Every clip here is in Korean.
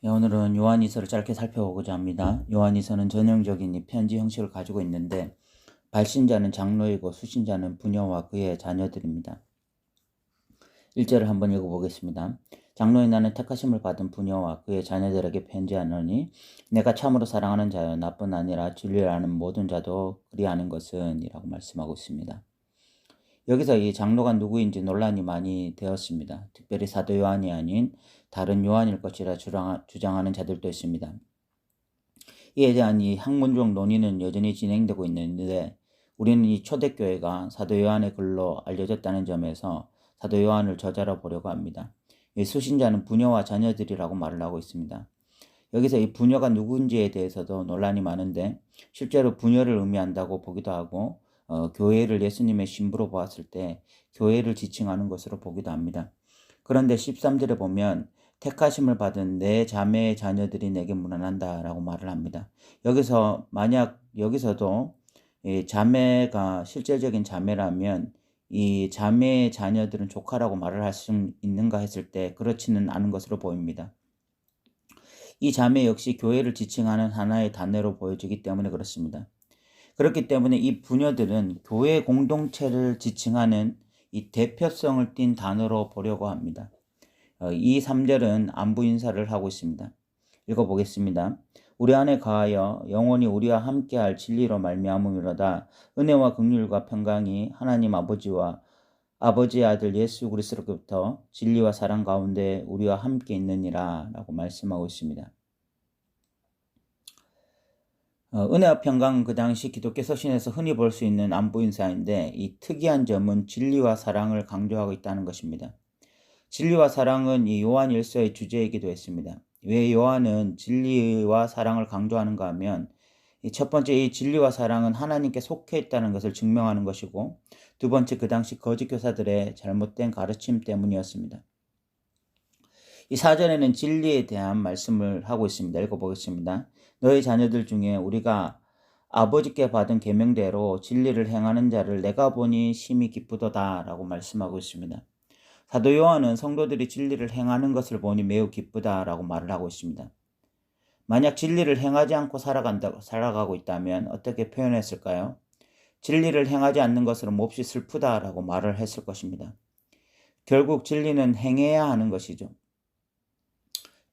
오늘은 요한이서를 짧게 살펴보고자 합니다. 요한이서는 전형적인 이 편지 형식을 가지고 있는데 발신자는 장로이고 수신자는 부녀와 그의 자녀들입니다. 1절을 한번 읽어보겠습니다. 장로인 나는 택하심을 받은 부녀와 그의 자녀들에게 편지하노니 내가 참으로 사랑하는 자여 나뿐 아니라 진리를 아는 모든 자도 그리하는 것은 이라고 말씀하고 있습니다. 여기서 이 장로가 누구인지 논란이 많이 되었습니다. 특별히 사도 요한이 아닌 다른 요한일 것이라 주장하는 자들도 있습니다. 이에 대한 이 학문적 논의는 여전히 진행되고 있는데 우리는 이 초대교회가 사도 요한의 글로 알려졌다는 점에서 사도 요한을 저자로 보려고 합니다. 이 수신자는 부녀와 자녀들이라고 말을 하고 있습니다. 여기서 이 부녀가 누군지에 대해서도 논란이 많은데 실제로 부녀를 의미한다고 보기도 하고 교회를 예수님의 신부로 보았을 때 교회를 지칭하는 것으로 보기도 합니다. 그런데 13절에 보면 택하심을 받은 내 자매의 자녀들이 내게 문안한다 라고 말을 합니다. 여기서도 이 자매가 실제적인 자매라면 이 자매의 자녀들은 조카라고 말을 할 수 있는가 했을 때 그렇지는 않은 것으로 보입니다. 이 자매 역시 교회를 지칭하는 하나의 단어로 보여지기 때문에 그렇습니다. 그렇기 때문에 이 부녀들은 교회 공동체를 지칭하는 이 대표성을 띤 단어로 보려고 합니다. 이 3절은 안부 인사를 하고 있습니다. 읽어보겠습니다. 우리 안에 가하여 영원히 우리와 함께할 진리로 말미암음이로다. 은혜와 긍휼과 평강이 하나님 아버지와 아버지의 아들 예수 그리스도로부터 진리와 사랑 가운데 우리와 함께 있느니라 라고 말씀하고 있습니다. 은혜와 평강은 그 당시 기독교 서신에서 흔히 볼 수 있는 안부 인사인데 이 특이한 점은 진리와 사랑을 강조하고 있다는 것입니다. 진리와 사랑은 이 요한 일서의 주제이기도 했습니다. 왜 요한은 진리와 사랑을 강조하는가 하면 첫 번째 이 진리와 사랑은 하나님께 속해 있다는 것을 증명하는 것이고 두 번째 그 당시 거짓 교사들의 잘못된 가르침 때문이었습니다. 이 사전에는 진리에 대한 말씀을 하고 있습니다. 읽어보겠습니다. 너희 자녀들 중에 우리가 아버지께 받은 계명대로 진리를 행하는 자를 내가 보니 심히 기쁘도다 라고 말씀하고 있습니다. 사도 요한은 성도들이 진리를 행하는 것을 보니 매우 기쁘다라고 말을 하고 있습니다. 만약 진리를 행하지 않고 살아가고 있다면 어떻게 표현했을까요? 진리를 행하지 않는 것으로 몹시 슬프다라고 말을 했을 것입니다. 결국 진리는 행해야 하는 것이죠.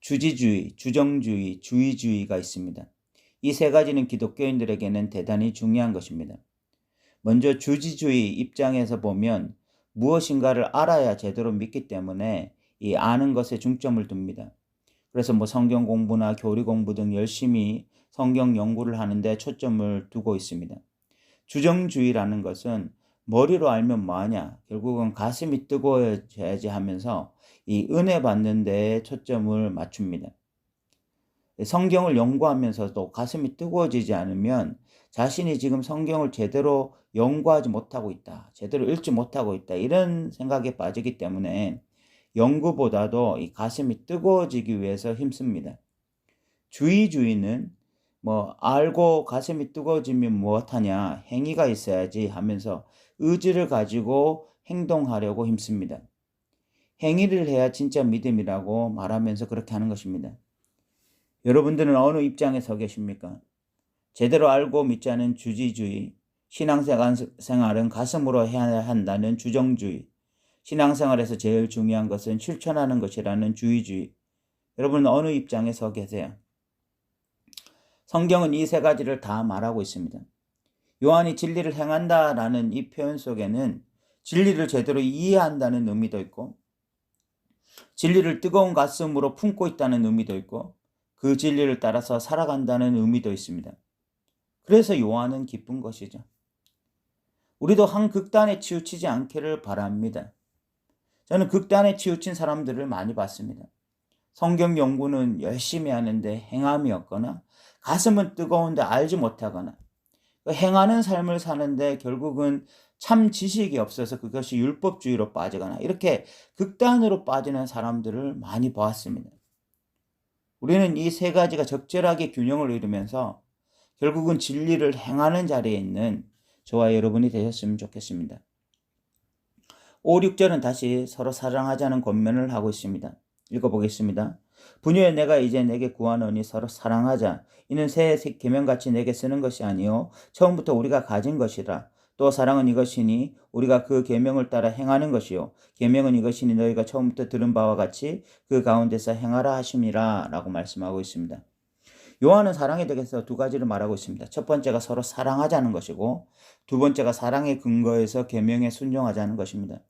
주지주의, 주정주의, 주의주의가 있습니다. 이 세 가지는 기독교인들에게는 대단히 중요한 것입니다. 먼저 주지주의 입장에서 보면 무엇인가를 알아야 제대로 믿기 때문에 이 아는 것에 중점을 둡니다. 그래서 성경 공부나 교리 공부 등 열심히 성경 연구를 하는데 초점을 두고 있습니다. 주정주의라는 것은 머리로 알면 뭐하냐, 결국은 가슴이 뜨거워져야지 하면서 이 은혜 받는 데에 초점을 맞춥니다. 성경을 연구하면서도 가슴이 뜨거워지지 않으면 자신이 지금 성경을 제대로 연구하지 못하고 있다, 제대로 읽지 못하고 있다, 이런 생각에 빠지기 때문에 연구보다도 이 가슴이 뜨거워지기 위해서 힘씁니다. 주의주의는 알고 가슴이 뜨거워지면 무엇하냐, 행위가 있어야지 하면서 의지를 가지고 행동하려고 힘씁니다. 행위를 해야 진짜 믿음이라고 말하면서 그렇게 하는 것입니다. 여러분들은 어느 입장에 서 계십니까? 제대로 알고 믿지 않은 주지주의, 신앙생활은 가슴으로 해야 한다는 주정주의, 신앙생활에서 제일 중요한 것은 실천하는 것이라는 주의주의. 여러분은 어느 입장에 서 계세요? 성경은 이 세 가지를 다 말하고 있습니다. 요한이 진리를 행한다라는 이 표현 속에는 진리를 제대로 이해한다는 의미도 있고 진리를 뜨거운 가슴으로 품고 있다는 의미도 있고 그 진리를 따라서 살아간다는 의미도 있습니다. 그래서 요한은 기쁜 것이죠. 우리도 한 극단에 치우치지 않기를 바랍니다. 저는 극단에 치우친 사람들을 많이 봤습니다. 성경 연구는 열심히 하는데 행함이 없거나 가슴은 뜨거운데 알지 못하거나 행하는 삶을 사는데 결국은 참 지식이 없어서 그것이 율법주의로 빠지거나 이렇게 극단으로 빠지는 사람들을 많이 보았습니다. 우리는 이 세 가지가 적절하게 균형을 이루면서 결국은 진리를 행하는 자리에 있는 저와 여러분이 되셨으면 좋겠습니다. 5, 6절은 다시 서로 사랑하자는 권면을 하고 있습니다. 읽어보겠습니다. 부녀여 내가 이제 내게 구하노니 서로 사랑하자. 이는 새 계명같이 내게 쓰는 것이 아니요 처음부터 우리가 가진 것이라. 또 사랑은 이것이니 우리가 그 계명을 따라 행하는 것이요 계명은 이것이니 너희가 처음부터 들은 바와 같이 그 가운데서 행하라 하심이라 라고 말씀하고 있습니다. 요한은 사랑에 대해서 두 가지를 말하고 있습니다. 첫 번째가 서로 사랑하자는 것이고 두 번째가 사랑의 근거에서 계명에 순종하자는 것입니다.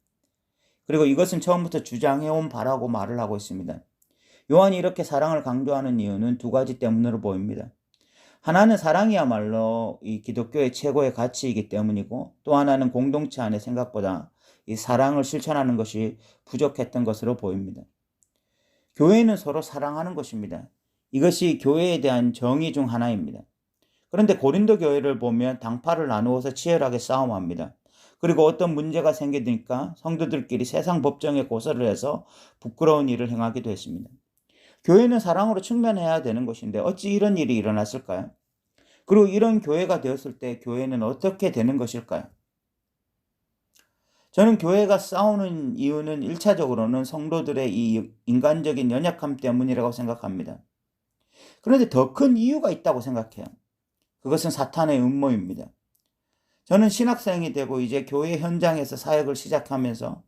그리고 이것은 처음부터 주장해온 바라고 말을 하고 있습니다. 요한이 이렇게 사랑을 강조하는 이유는 두 가지 때문으로 보입니다. 하나는 사랑이야말로 이 기독교의 최고의 가치이기 때문이고 또 하나는 공동체 안에 생각보다 이 사랑을 실천하는 것이 부족했던 것으로 보입니다. 교회는 서로 사랑하는 것입니다. 이것이 교회에 대한 정의 중 하나입니다. 그런데 고린도 교회를 보면 당파를 나누어서 치열하게 싸움합니다. 그리고 어떤 문제가 생기니까 성도들끼리 세상 법정에 고소를 해서 부끄러운 일을 행하기도 했습니다. 교회는 사랑으로 충만해야 되는 것인데 어찌 이런 일이 일어났을까요? 그리고 이런 교회가 되었을 때 교회는 어떻게 되는 것일까요? 저는 교회가 싸우는 이유는 1차적으로는 성도들의 이 인간적인 연약함 때문이라고 생각합니다. 그런데 더 큰 이유가 있다고 생각해요. 그것은 사탄의 음모입니다. 저는 신학생이 되고 이제 교회 현장에서 사역을 시작하면서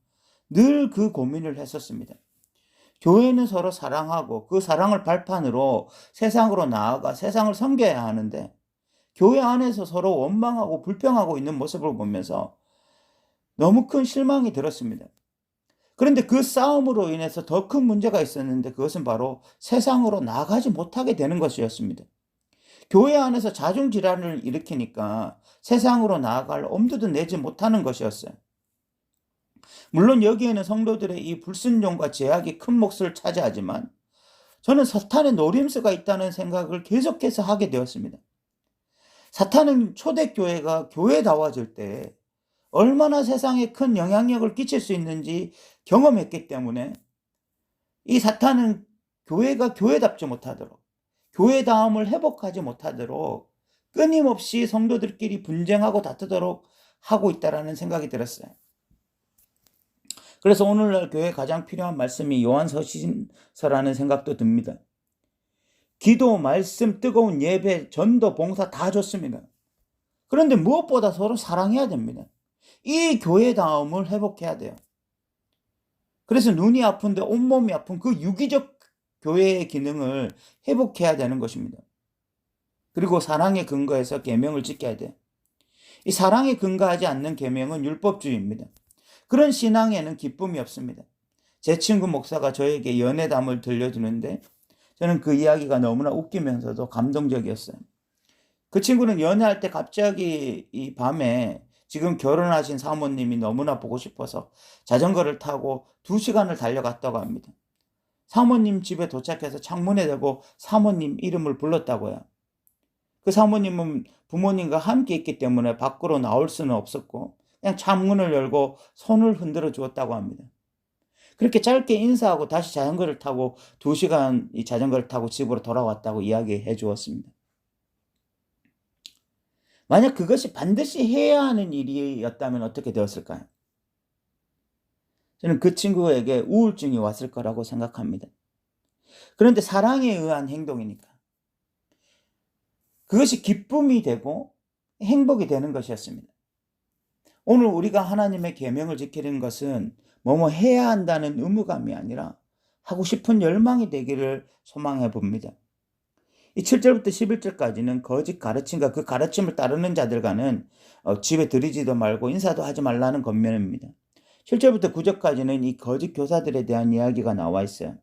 늘 그 고민을 했었습니다. 교회는 서로 사랑하고 그 사랑을 발판으로 세상으로 나아가 세상을 섬겨야 하는데 교회 안에서 서로 원망하고 불평하고 있는 모습을 보면서 너무 큰 실망이 들었습니다. 그런데 그 싸움으로 인해서 더 큰 문제가 있었는데 그것은 바로 세상으로 나가지 못하게 되는 것이었습니다. 교회 안에서 자중질환을 일으키니까 세상으로 나아갈 엄두도 내지 못하는 것이었어요. 물론 여기에는 성도들의 이 불순종과 제약이 큰 몫을 차지하지만 저는 사탄의 노림수가 있다는 생각을 계속해서 하게 되었습니다. 사탄은 초대교회가 교회다워질 때 얼마나 세상에 큰 영향력을 끼칠 수 있는지 경험했기 때문에 이 사탄은 교회가 교회답지 못하도록 교회다움을 회복하지 못하도록 끊임없이 성도들끼리 분쟁하고 다투도록 하고 있다는 생각이 들었어요. 그래서 오늘날 교회에 가장 필요한 말씀이 요한서신서라는 생각도 듭니다. 기도, 말씀, 뜨거운 예배, 전도, 봉사 다 좋습니다. 그런데 무엇보다 서로 사랑해야 됩니다. 이 교회다움을 회복해야 돼요. 그래서 눈이 아픈데 온몸이 아픈 그 유기적 교회의 기능을 회복해야 되는 것입니다. 그리고 사랑의 근거에서 계명을 지켜야 돼요. 이 사랑에 근거하지 않는 계명은 율법주의입니다. 그런 신앙에는 기쁨이 없습니다. 제 친구 목사가 저에게 연애담을 들려주는데 저는 그 이야기가 너무나 웃기면서도 감동적이었어요. 그 친구는 연애할 때 갑자기 이 밤에 지금 결혼하신 사모님이 너무나 보고 싶어서 자전거를 타고 2시간을 달려갔다고 합니다. 사모님 집에 도착해서 창문에 대고 사모님 이름을 불렀다고요. 그 사모님은 부모님과 함께 있기 때문에 밖으로 나올 수는 없었고 그냥 창문을 열고 손을 흔들어 주었다고 합니다. 그렇게 짧게 인사하고 다시 자전거를 타고 2시간 이 자전거를 타고 집으로 돌아왔다고 이야기해 주었습니다. 만약 그것이 반드시 해야 하는 일이었다면 어떻게 되었을까요? 저는 그 친구에게 우울증이 왔을 거라고 생각합니다. 그런데 사랑에 의한 행동이니까 그것이 기쁨이 되고 행복이 되는 것이었습니다. 오늘 우리가 하나님의 계명을 지키는 것은 뭐뭐 해야 한다는 의무감이 아니라 하고 싶은 열망이 되기를 소망해 봅니다. 이 7절부터 11절까지는 거짓 가르침과 그 가르침을 따르는 자들과는 집에 들이지도 말고 인사도 하지 말라는 권면입니다. 7절부터 9절까지는 이 거짓 교사들에 대한 이야기가 나와 있어요.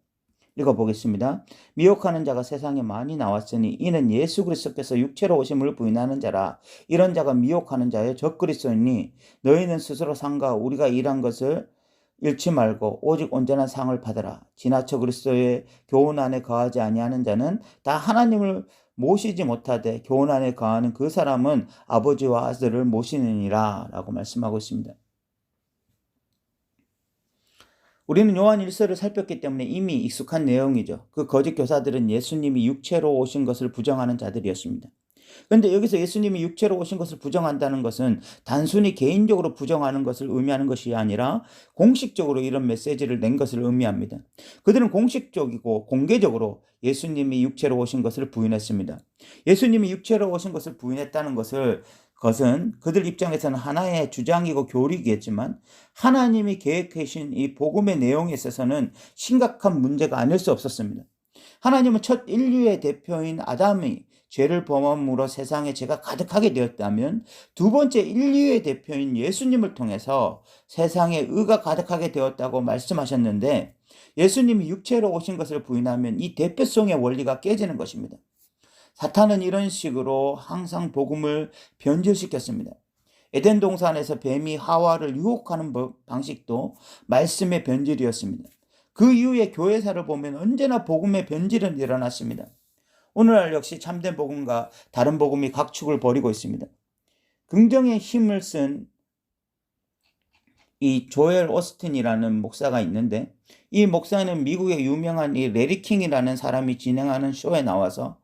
읽어보겠습니다. 미혹하는 자가 세상에 많이 나왔으니 이는 예수 그리스도께서 육체로 오심을 부인하는 자라. 이런 자가 미혹하는 자여 적그리스도이니 너희는 스스로 상가 우리가 일한 것을 잃지 말고 오직 온전한 상을 받으라. 지나쳐 그리스도의 교훈 안에 거하지 아니하는 자는 다 하나님을 모시지 못하되 교훈 안에 거하는 그 사람은 아버지와 아들을 모시느니라 라고 말씀하고 있습니다. 우리는 요한 1서를 살폈기 때문에 이미 익숙한 내용이죠. 그 거짓 교사들은 예수님이 육체로 오신 것을 부정하는 자들이었습니다. 그런데 여기서 예수님이 육체로 오신 것을 부정한다는 것은 단순히 개인적으로 부정하는 것을 의미하는 것이 아니라 공식적으로 이런 메시지를 낸 것을 의미합니다. 그들은 공식적이고 공개적으로 예수님이 육체로 오신 것을 부인했습니다. 예수님이 육체로 오신 것을 부인했다는 것은 그들 입장에서는 하나의 주장이고 교리이겠지만 하나님이 계획하신 이 복음의 내용에 있어서는 심각한 문제가 아닐 수 없었습니다. 하나님은 첫 인류의 대표인 아담이 죄를 범함으로 세상에 죄가 가득하게 되었다면 두 번째 인류의 대표인 예수님을 통해서 세상에 의가 가득하게 되었다고 말씀하셨는데, 예수님이 육체로 오신 것을 부인하면 이 대표성의 원리가 깨지는 것입니다. 사탄은 이런 식으로 항상 복음을 변질시켰습니다. 에덴 동산에서 뱀이 하와를 유혹하는 방식도 말씀의 변질이었습니다. 그 이후에 교회사를 보면 언제나 복음의 변질은 일어났습니다. 오늘날 역시 참된 복음과 다른 복음이 각축을 벌이고 있습니다. 긍정의 힘을 쓴 이 조엘 오스틴이라는 목사가 있는데, 이 목사는 미국의 유명한 이 레리 킹이라는 사람이 진행하는 쇼에 나와서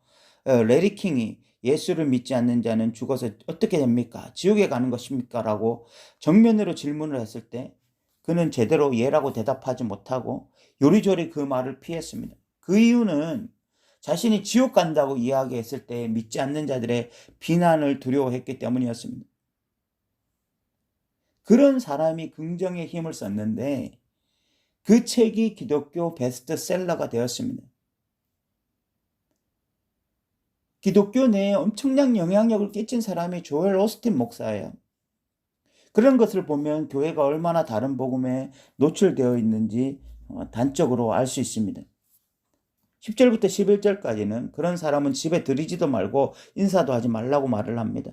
레리 킹이 예수를 믿지 않는 자는 죽어서 어떻게 됩니까? 지옥에 가는 것입니까? 라고 정면으로 질문을 했을 때 그는 제대로 예라고 대답하지 못하고 요리조리 그 말을 피했습니다. 그 이유는 자신이 지옥 간다고 이야기했을 때 믿지 않는 자들의 비난을 두려워했기 때문이었습니다. 그런 사람이 긍정의 힘을 썼는데 그 책이 기독교 베스트셀러가 되었습니다. 기독교 내에 엄청난 영향력을 끼친 사람이 조엘 오스틴 목사예요. 그런 것을 보면 교회가 얼마나 다른 복음에 노출되어 있는지 단적으로 알 수 있습니다. 10절부터 11절까지는 그런 사람은 집에 들이지도 말고 인사도 하지 말라고 말을 합니다.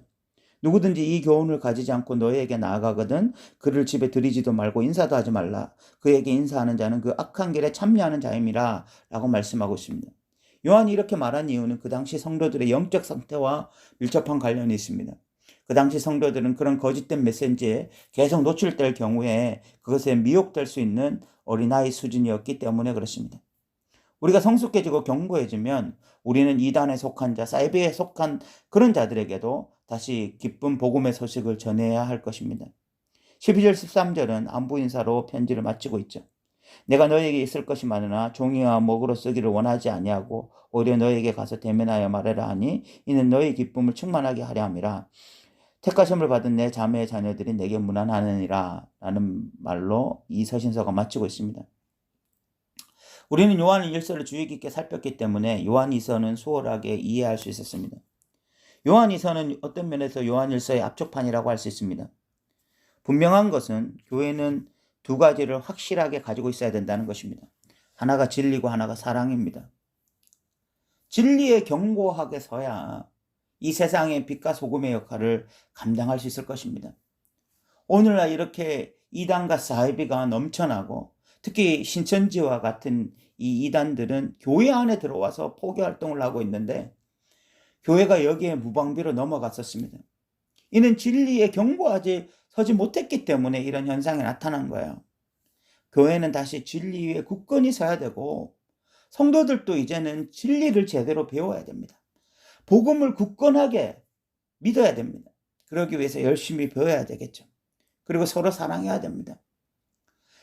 누구든지 이 교훈을 가지지 않고 너희에게 나아가거든 그를 집에 들이지도 말고 인사도 하지 말라. 그에게 인사하는 자는 그 악한 길에 참여하는 자임이라 라고 말씀하고 있습니다. 요한이 이렇게 말한 이유는 그 당시 성도들의 영적 상태와 밀접한 관련이 있습니다. 그 당시 성도들은 그런 거짓된 메시지에 계속 노출될 경우에 그것에 미혹될 수 있는 어린아이 수준이었기 때문에 그렇습니다. 우리가 성숙해지고 견고해지면 우리는 이단에 속한 자, 사이비에 속한 그런 자들에게도 다시 기쁜 복음의 소식을 전해야 할 것입니다. 12절 13절은 안부 인사로 편지를 마치고 있죠. 내가 너에게 있을 것이 많으나 종이와 먹으로 쓰기를 원하지 아니하고 오히려 너에게 가서 대면하여 말하라 하니 이는 너의 기쁨을 충만하게 하려 함이라. 택하심을 받은 내 자매의 자녀들이 내게 문안하느니라 라는 말로 이 서신서가 마치고 있습니다. 우리는 요한 1서를 주의 깊게 살폈기 때문에 요한 2서는 수월하게 이해할 수 있었습니다. 요한 2서는 어떤 면에서 요한 1서의 앞쪽판이라고 할 수 있습니다. 분명한 것은 교회는 두 가지를 확실하게 가지고 있어야 된다는 것입니다. 하나가 진리고 하나가 사랑입니다. 진리에 견고하게 서야 이 세상의 빛과 소금의 역할을 감당할 수 있을 것입니다. 오늘날 이렇게 이단과 사이비가 넘쳐나고 특히 신천지와 같은 이 이단들은 교회 안에 들어와서 포교 활동을 하고 있는데 교회가 여기에 무방비로 넘어갔었습니다. 이는 진리에 견고하지 서지 못했기 때문에 이런 현상이 나타난 거예요. 교회는 다시 진리 위에 굳건히 서야 되고 성도들도 이제는 진리를 제대로 배워야 됩니다. 복음을 굳건하게 믿어야 됩니다. 그러기 위해서 열심히 배워야 되겠죠. 그리고 서로 사랑해야 됩니다.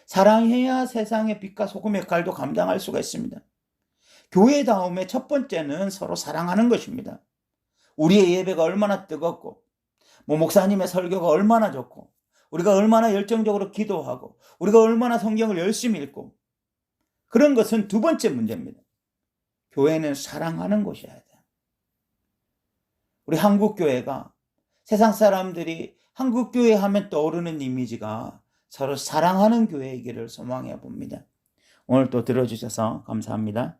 사랑해야 세상의 빛과 소금의 역할도 감당할 수가 있습니다. 교회다움의 첫 번째는 서로 사랑하는 것입니다. 우리의 예배가 얼마나 뜨겁고 목사님의 설교가 얼마나 좋고 우리가 얼마나 열정적으로 기도하고 우리가 얼마나 성경을 열심히 읽고 그런 것은 두 번째 문제입니다. 교회는 사랑하는 곳이어야 돼요. 우리 한국교회가 세상 사람들이 한국교회 하면 떠오르는 이미지가 서로 사랑하는 교회이기를 소망해 봅니다. 오늘 또 들어주셔서 감사합니다.